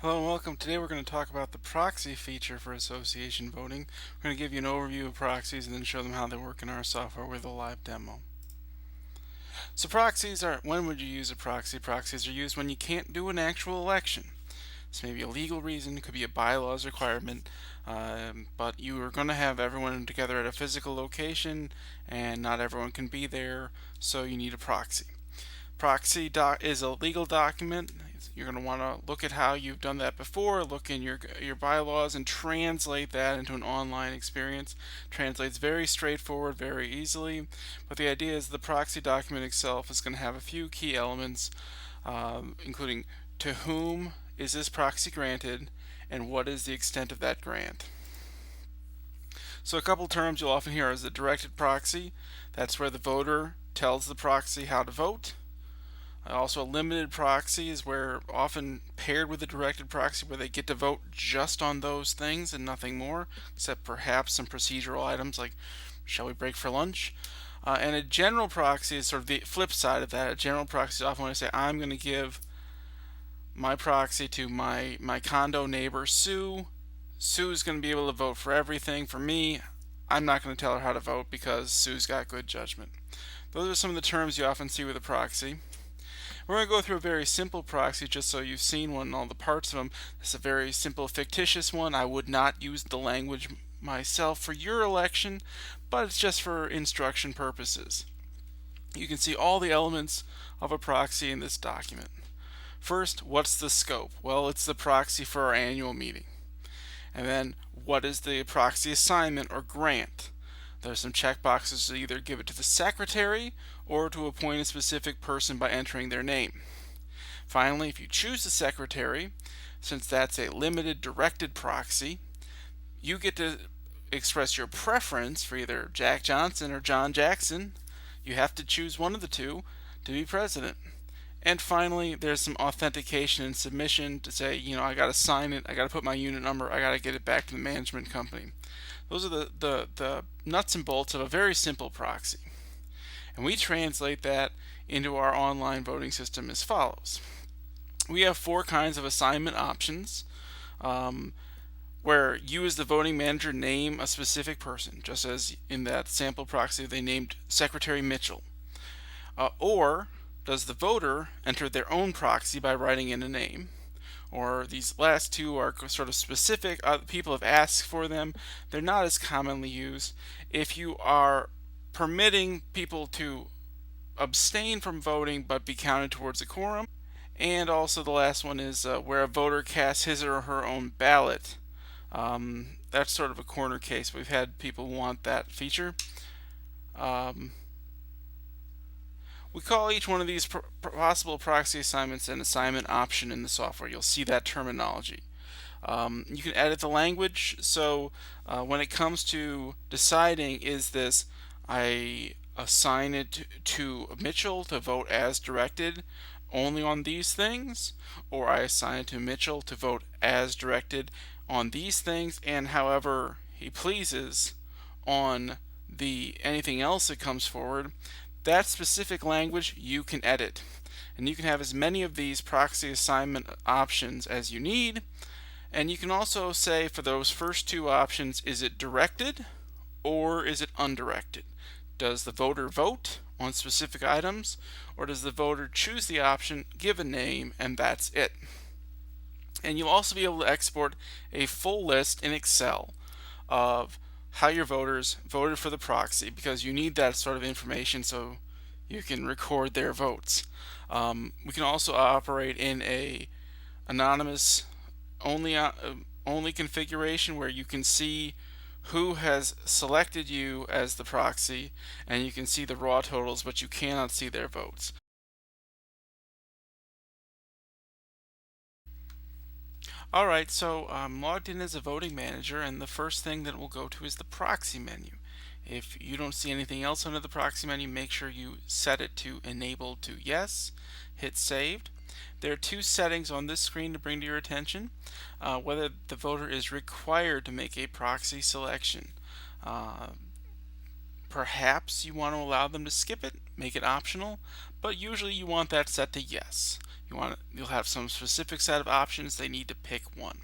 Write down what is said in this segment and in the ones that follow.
Hello and welcome. Today we're going to talk about the proxy feature for association voting. We're going to give you an overview of proxies and then show them how they work in our software with a live demo. So proxies are, when would you use a proxy? Proxies are used when you can't do an actual election. This may be a legal reason, it could be a bylaws requirement, but you are going to have everyone together at a physical location and not everyone can be there, so you need a proxy. Proxy is a legal document. You're going to want to look at how you've done that before, look in your bylaws and translate that into an online experience. Translates very straightforward, very easily, but the idea is the proxy document itself is going to have a few key elements, including to whom is this proxy granted and what is the extent of that grant. So a couple terms you'll often hear is the directed proxy. That's where the voter tells the proxy how to vote. Also, a limited proxy is where often paired with a directed proxy where they get to vote just on those things and nothing more, except perhaps some procedural items like shall we break for lunch? And a general proxy is sort of the flip side of that. A general proxy is often when I say I'm going to give my proxy to my condo neighbor Sue. Sue's going to be able to vote for everything. For me, I'm not going to tell her how to vote because Sue's got good judgment. Those are some of the terms you often see with a proxy. We're going to go through a very simple proxy just so you've seen one and all the parts of them. This is a very simple fictitious one. I would not use the language myself for your election, but it's just for instruction purposes. You can see all the elements of a proxy in this document. First, what's the scope? Well, it's the proxy for our annual meeting. And then, what is the proxy assignment or grant? There's some checkboxes to either give it to the secretary or to appoint a specific person by entering their name. Finally, if you choose the secretary, since that's a limited directed proxy, you get to express your preference for either Jack Johnson or John Jackson. You have to choose one of the two to be president. And finally, there's some authentication and submission to say, I got to sign it, I got to put my unit number, I got to get it back to the management company. Those are the nuts and bolts of a very simple proxy. And we translate that into our online voting system as follows. We have 4 kinds of assignment options, where you as the voting manager name a specific person, just as in that sample proxy they named Secretary Mitchell. Or does the voter enter their own proxy by writing in a name? Or these last two are sort of specific. People have asked for them. They're not as commonly used. If you are permitting people to abstain from voting but be counted towards a quorum. And also the last one is where a voter casts his or her own ballot. That's sort of a corner case. We've had people want that feature. We call each one of these possible proxy assignments an assignment option in the software. You'll see that terminology. You can edit the language, so when it comes to deciding, is this I assign it to Mitchell to vote as directed only on these things, or I assign it to Mitchell to vote as directed on these things and however he pleases on anything else that comes forward. That specific language you can edit, and you can have as many of these proxy assignment options as you need. And you can also say for those first 2 options, is it directed or is it undirected? Does the voter vote on specific items, or does the voter choose the option, give a name, and that's it? And you'll also be able to export a full list in Excel of how your voters voted for the proxy, because you need that sort of information so you can record their votes. We can also operate in a anonymous only configuration where you can see who has selected you as the proxy, and you can see the raw totals, but you cannot see their votes. Alright, so I'm logged in as a voting manager, and the first thing that we'll go to is the proxy menu. If you don't see anything else under the proxy menu, make sure you set it to enable to yes, hit saved. There are 2 settings on this screen to bring to your attention. Whether the voter is required to make a proxy selection. Perhaps you want to allow them to skip it, make it optional, but usually you want that set to yes. You'll have some specific set of options. They need to pick one.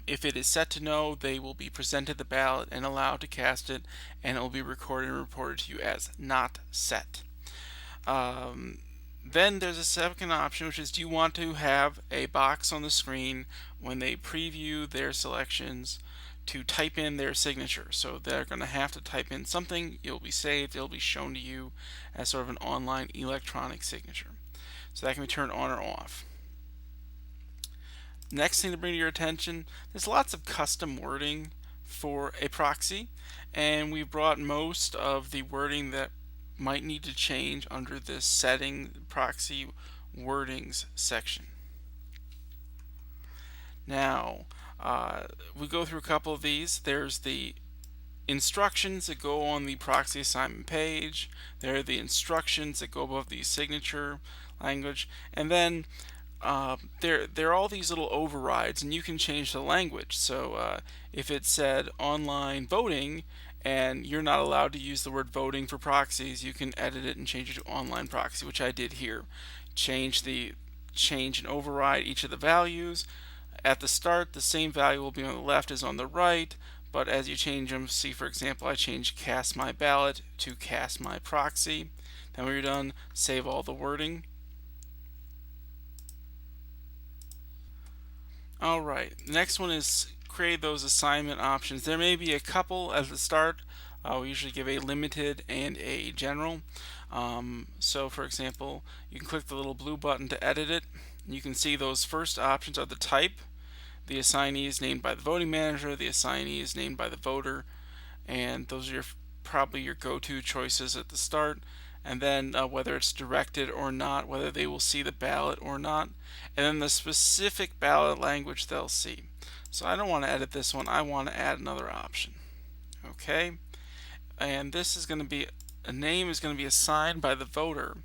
If it is set to no, they will be presented the ballot and allowed to cast it, and it will be recorded and reported to you as not set. Then there's a second option, which is, do you want to have a box on the screen when they preview their selections to type in their signature? So they're going to have to type in something, it'll be saved, it'll be shown to you as sort of an online electronic signature. So that can be turned on or off. Next thing to bring to your attention, there's lots of custom wording for a proxy, and we've brought most of the wording that might need to change under this setting proxy wordings section. Now, we go through a couple of these. There's the instructions that go on the proxy assignment page. There are the instructions that go above the signature language, and then there are all these little overrides, and you can change the language. So if it said online voting and you're not allowed to use the word voting for proxies, you can edit it and change it to online proxy, which I did here. Change and override each of the values. At the start, the same value will be on the left as on the right, but as you change them, see, for example, I changed cast my ballot to cast my proxy. Then when you're done, save all the wording. Alright, the next one is create those assignment options. There may be a couple at the start. We usually give a limited and a general. So for example, you can click the little blue button to edit it. You can see those first options are the type. The assignee is named by the voting manager, the assignee is named by the voter, and those are probably your go-to choices at the start. And then whether it's directed or not, whether they will see the ballot or not, and then the specific ballot language they'll see. So I don't want to edit this one, I want to add another option. Okay, and this is going to be, a name is going to be assigned by the voter.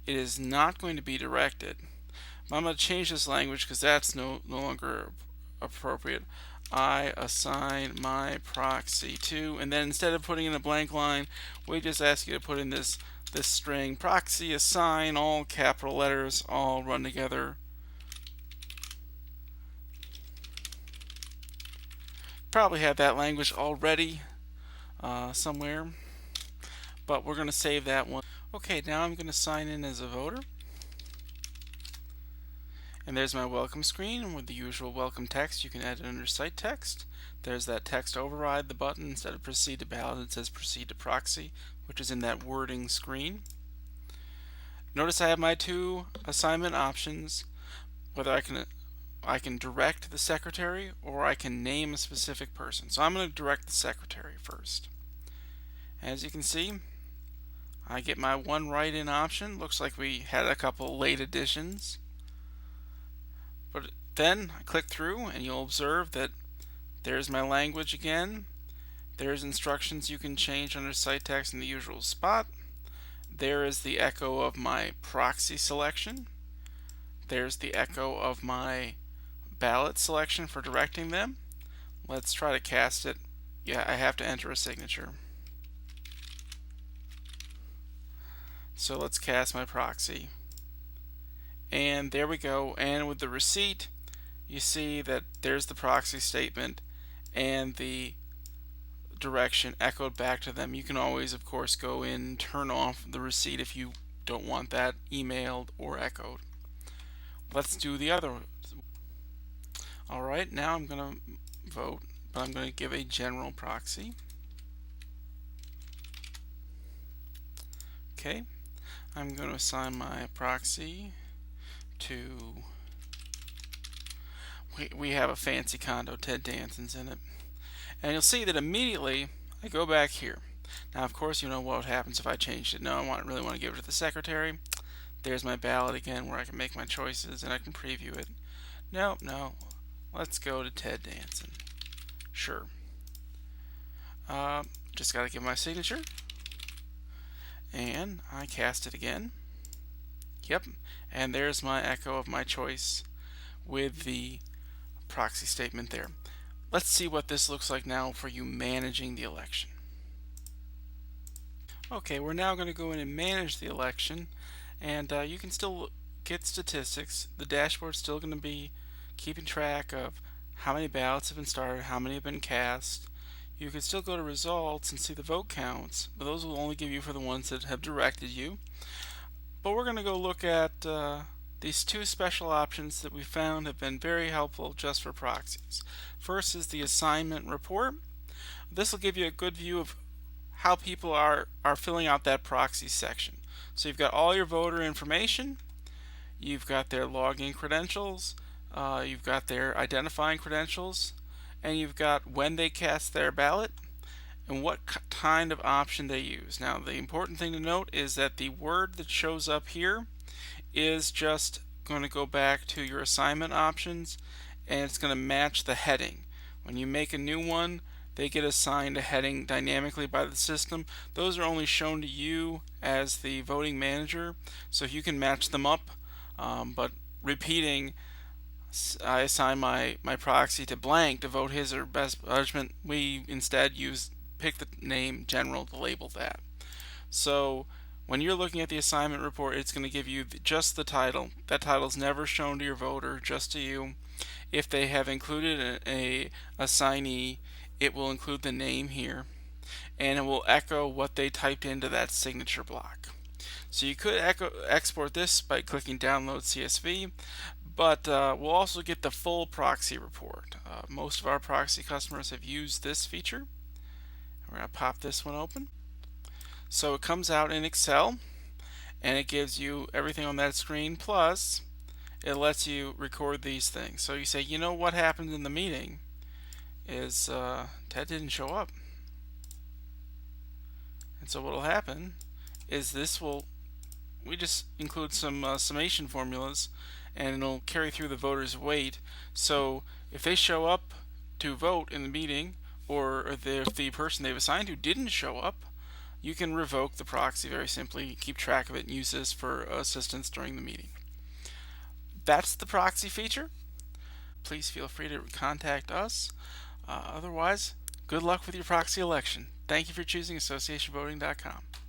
It is not going to be directed. I'm going to change this language because that's no longer appropriate. I assign my proxy to, and then instead of putting in a blank line, we just ask you to put in this string, proxy assign, all capital letters, all run together. Probably have that language already somewhere, but we're going to save that one. Okay, now I'm going to sign in as a voter. And there's my welcome screen with the usual welcome text. You can edit under site text. There's that text override, the button. Instead of proceed to ballot, it says proceed to proxy, which is in that wording screen. Notice I have my two assignment options, whether I can direct the secretary or I can name a specific person. So I'm going to direct the secretary first. As you can see, I get my one write-in option. Looks like we had a couple late additions. But then I click through and you'll observe that there's my language again. There's instructions you can change under site text in the usual spot. There is the echo of my proxy selection. There's the echo of my ballot selection for directing them. Let's try to cast it. Yeah, I have to enter a signature. So let's cast my proxy. And there we go. And with the receipt, you see that there's the proxy statement and the direction echoed back to them. You can always, of course, go in and turn off the receipt if you don't want that emailed or echoed. Let's do the other. Alright, now I'm going to vote, but I'm going to give a general proxy. Okay, I'm going to assign my proxy to, we have a fancy condo, Ted Danson's in it. And you'll see that immediately I go back here. Now, of course, you know what happens if I changed it. No, I really want to give it to the secretary. There's my ballot again where I can make my choices and I can preview it. No, let's go to Ted Danson. Sure. Just got to give my signature. And I cast it again. Yep, and there's my echo of my choice with the proxy statement there. Let's see what this looks like now for you managing the election. Okay, we're now going to go in and manage the election, and you can still get statistics. The dashboard's still going to be keeping track of how many ballots have been started, how many have been cast. You can still go to results and see the vote counts, but those will only give you for the ones that have directed you. But we're going to go look at these two special options that we found have been very helpful just for proxies. First is the assignment report. This will give you a good view of how people are filling out that proxy section. So you've got all your voter information, you've got their login credentials, you've got their identifying credentials, and you've got when they cast their ballot and what kind of option they use. Now, the important thing to note is that the word that shows up here is just going to go back to your assignment options, and it's going to match the heading. When you make a new one, they get assigned a heading dynamically by the system. Those are only shown to you as the voting manager, so you can match them up, but repeating, I assign my proxy to blank to vote his or best judgment, we instead pick the name general to label that. So when you're looking at the assignment report, it's going to give you just the title. That title is never shown to your voter, just to you. If they have included a assignee, it will include the name here, and it will echo what they typed into that signature block. So you could export this by clicking download CSV, but we'll also get the full proxy report. Most of our proxy customers have used this feature. We're going to pop this one open. So it comes out in Excel, and it gives you everything on that screen, plus it lets you record these things. So you say, you know what happened in the meeting is Ted didn't show up. And so what will happen is we just include some summation formulas, and it'll carry through the voter's weight. So if they show up to vote in the meeting, or if the person they've assigned to didn't show up, you can revoke the proxy very simply, keep track of it, and use this for assistance during the meeting. That's the proxy feature. Please feel free to contact us. Otherwise, good luck with your proxy election. Thank you for choosing AssociationVoting.com.